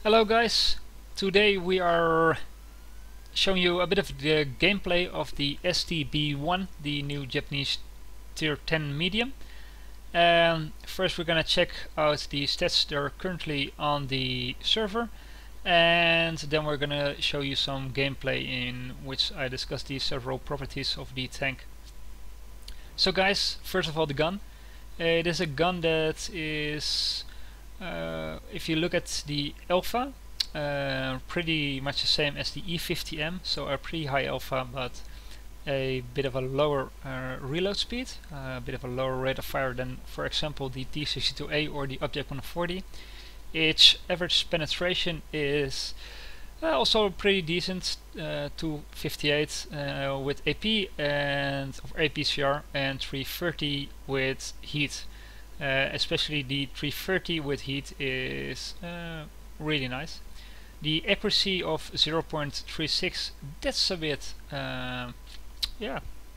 Hello guys, today we are showing you a bit of the gameplay of the STB-1, the new Japanese tier 10 medium. First we're gonna check out the stats that are currently on the server, and then we're gonna show you some gameplay in which I discuss the several properties of the tank. So guys, first of all the gun. It is a gun that is if you look at the alpha, pretty much the same as the E50M, so a pretty high alpha but a bit of a lower reload speed, a bit of a lower rate of fire than, for example, the T62A or the Object 140. Its average penetration is also pretty decent, 258 with AP and of APCR and 330 with heat. Especially the 330 with heat is really nice. The accuracy of 0.36, that's a bit yeah,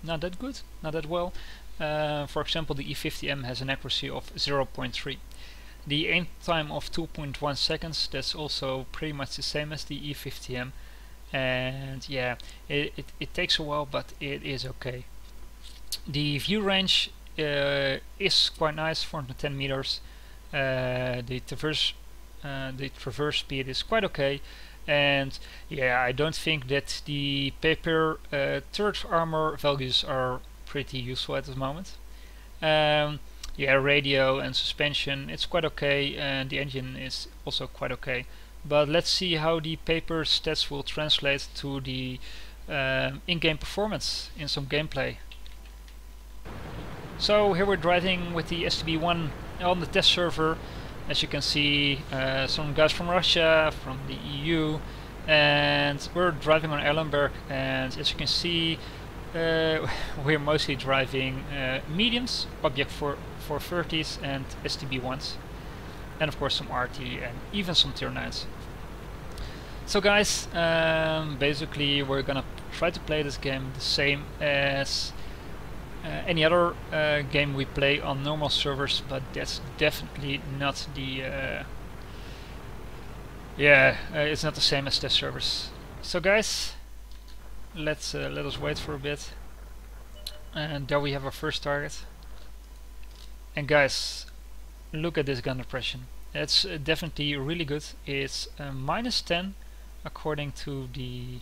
not that good, not that well. For example, the E50M has an accuracy of 0.3. The aim time of 2.1 seconds, that's also pretty much the same as the E50M, and yeah, it takes a while, but it is okay. The view range is quite nice, 410 meters. The traverse speed is quite okay, and yeah, I don't think that the paper turret armor values are pretty useful at the moment. Yeah, radio and suspension, it's quite okay, and the engine is also quite okay. But let's see how the paper stats will translate to the in-game performance in some gameplay. So here we're driving with the STB-1 on the test server. As you can see, some guys from Russia, from the EU, and we're driving on Erlenberg, and as you can see, we're mostly driving mediums, Object 430s and STB-1s, and of course some RT and even some tier 9s. So guys, basically we're gonna try to play this game the same as any other game we play on normal servers, but that's definitely not the it's not the same as test servers. So guys, let us wait for a bit, and there we have our first target. And guys, look at this gun depression. It's definitely really good. It's -10 according to the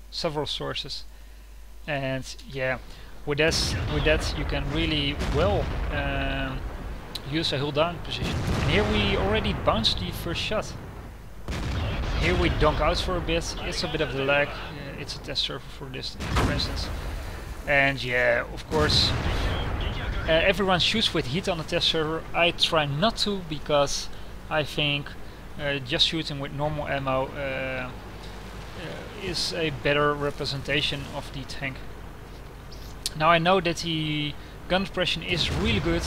several sources, and yeah, with that you can really well use a hull down position. And here we already bounced the first shot. Here we donk out for a bit. It's a bit of the lag. It's a test server for this, for instance. And yeah, of course, everyone shoots with heat on the test server. I try not to, because I think just shooting with normal ammo is a better representation of the tank. Now I know that the gun depression is really good.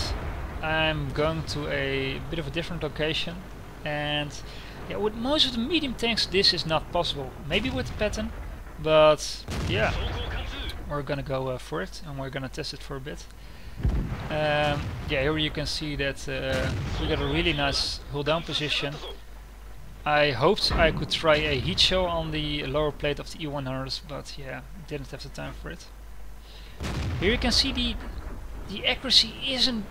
I'm going to a bit of a different location, and yeah, with most of the medium tanks this is not possible. Maybe with the pattern, but yeah, we're gonna go for it, and we're gonna test it for a bit. Yeah, here you can see that we got a really nice hull down position. I hoped I could try a heat show on the lower plate of the E100s, but yeah, didn't have the time for it. Here you can see the accuracy isn't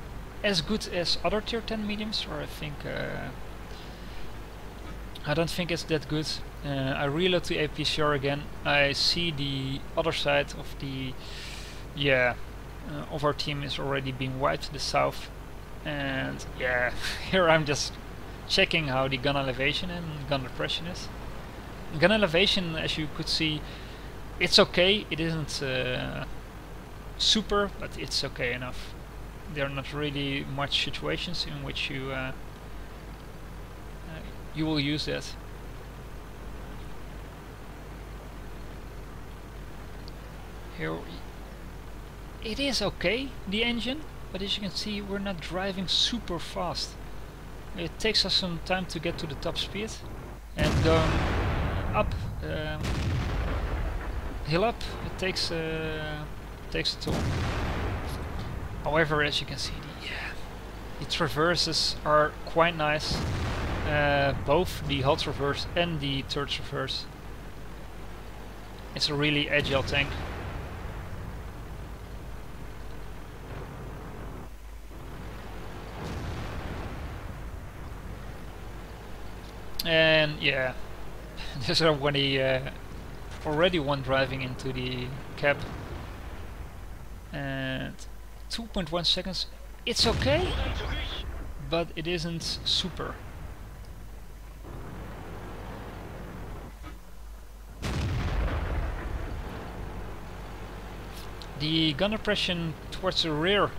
as good as other tier 10 mediums, or I don't think it's that good. I reload to APCR again. I see the other side of the of our team is already being wiped to the south, and yeah, here I'm just checking how the gun elevation and gun depression is. Gun elevation, as you could see, it's okay. It isn't super, but it's okay enough. There are not really much situations in which you will use that. Here it is okay, the engine, but as you can see we're not driving super fast. It takes us some time to get to the top speed, and going up, hill up, it takes a toll. However, as you can see, the traverses are quite nice. both the hot reverse and the third reverse. It's a really agile tank. And yeah, there's already one driving into the cab. And 2.1 seconds. It's okay, but it isn't super. The gun oppression towards the rear,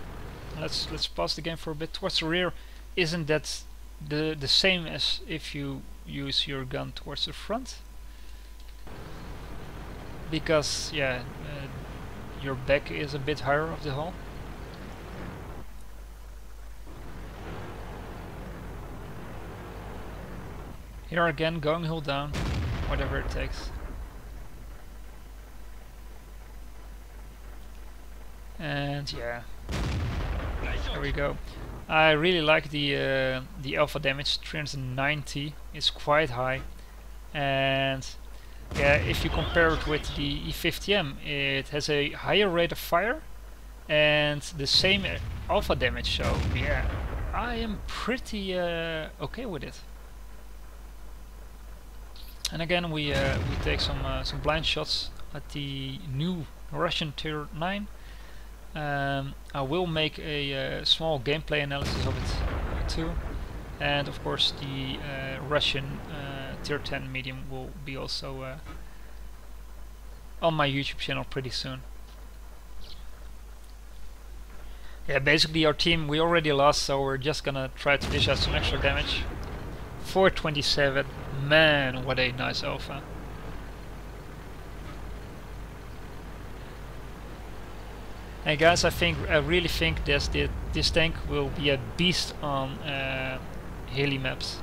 let's pause the game for a bit, towards the rear isn't that the same as if you use your gun towards the front, because yeah, your back is a bit higher of the hull. Here again, going hull down, whatever it takes. And yeah, there we go. I really like the alpha damage. 390 is quite high, and yeah, if you compare it with the E50M, it has a higher rate of fire and the same alpha damage. So yeah, I am pretty okay with it. And again, we take some blind shots at the new Russian Tier 9. I will make a small gameplay analysis of it too, and of course the Russian Tier 10 medium will be also on my YouTube channel pretty soon. Yeah, basically our team, we already lost, so we're just gonna try to dish out some extra damage. 427, man, what a nice alpha. Hey guys, I really think this tank will be a beast on heli maps.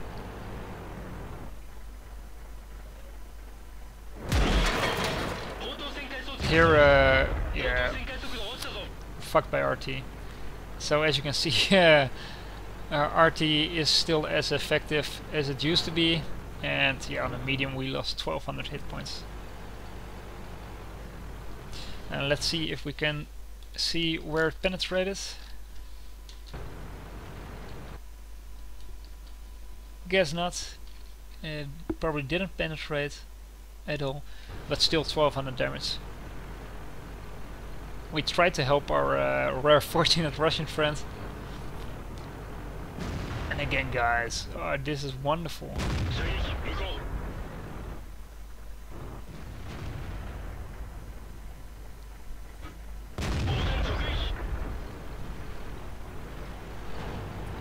Here, yeah, fucked by RT. So as you can see, RT is still as effective as it used to be, and yeah, on a medium we lost 1200 hit points. And let's see if we can see where it penetrated. Guess not. It probably didn't penetrate at all, but still 1200 damage. We tried to help our rare fortunate Russian friend. And again guys, oh, this is wonderful.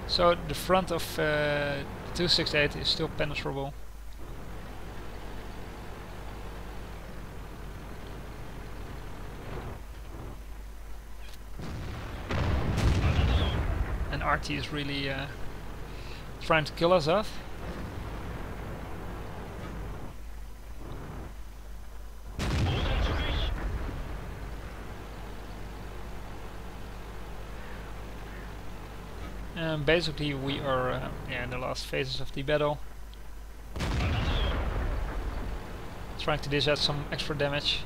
So the front of 268 is still penetrable. And RT is really trying to kill us off. Basically we are yeah, in the last phases of the battle, trying to dish out some extra damage.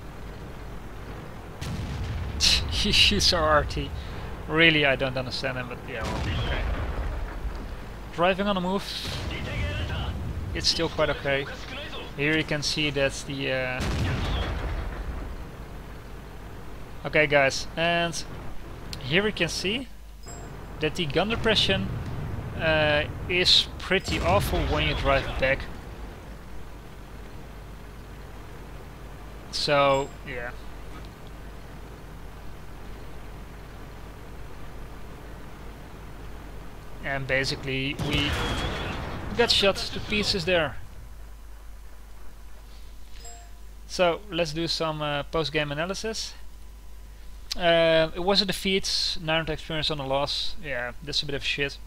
He shoots our RT. Really, I don't understand him, but yeah, well, okay. Driving on the move, it's still quite okay. Here you can see that's the okay guys, and here we can see that the gun depression is pretty awful when you drive back. So yeah. And basically we got shot to pieces there. So let's do some post-game analysis. It was a defeat, 900 experience on a loss. Yeah, that's a bit of shit.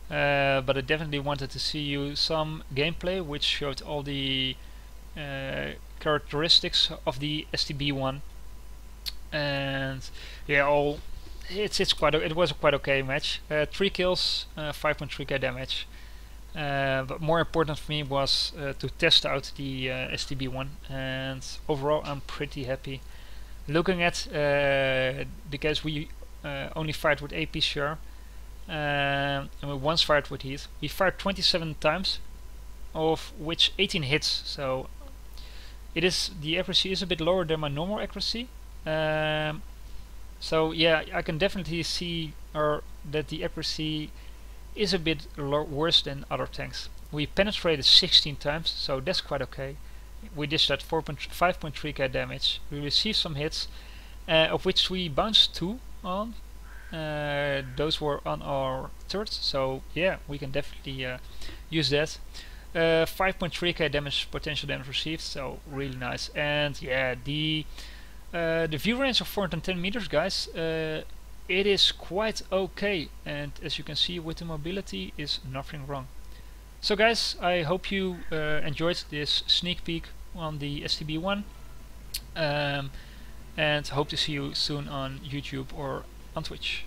But I definitely wanted to see you some gameplay which showed all the characteristics of the STB-1. And yeah, it was a quite okay match. 3 kills, 5.3k damage. But more important for me was to test out the STB-1, and overall I'm pretty happy. Looking at the case, we only fired with APCR, and we once fired with heat. We fired 27 times, of which 18 hits, so the accuracy is a bit lower than my normal accuracy. So yeah, I can definitely see that the accuracy is a bit worse than other tanks. We penetrated 16 times, so that's quite okay. We dished at 5.3k damage. We received some hits, of which we bounced 2 on. Those were on our turrets, so yeah, we can definitely use that. 5.3k damage, potential damage received, so really nice. And yeah, the view range of 410 meters, guys, it is quite okay, and as you can see with the mobility is nothing wrong. So guys, I hope you enjoyed this sneak peek on the STB-1, and hope to see you soon on YouTube or on Twitch.